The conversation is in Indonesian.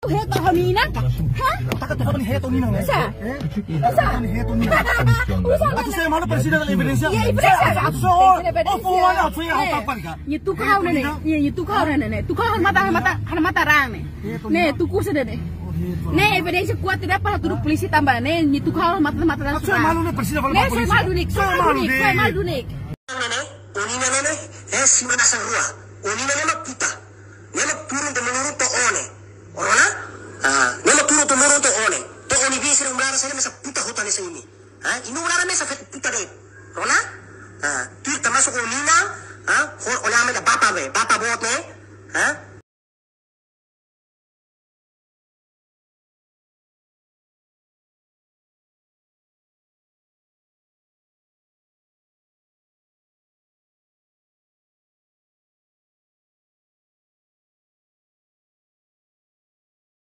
Heto Hamina? Hah? Takut tuh ini heto nina. Bisa? Bisa? Heto nina. Aku saya mana presiden evidensia? Ya, evidensia. Oh, mana aku yang apa nih? Nyetu kau nih, nyetu kau nih, tu kau mata rang nih. Nih, tuku sudah nih. Nih, evidensia kuat tidak apa turun polisi tambah nih, nyetu kau mata rang. Saya malu nih presiden kalau polisi. Saya malu nih. Onina nene, si mana sang rua. Onina nene puta. Nene turun ke menurut to one. Orona? Nene turun to menurut to one. To oni bisa umbara saya masa puta hutan sa ini. Ini umbara mesa fet puta deh. Orona? Tu termasuk onina, oleh ame da bapa be, bapa bot ne.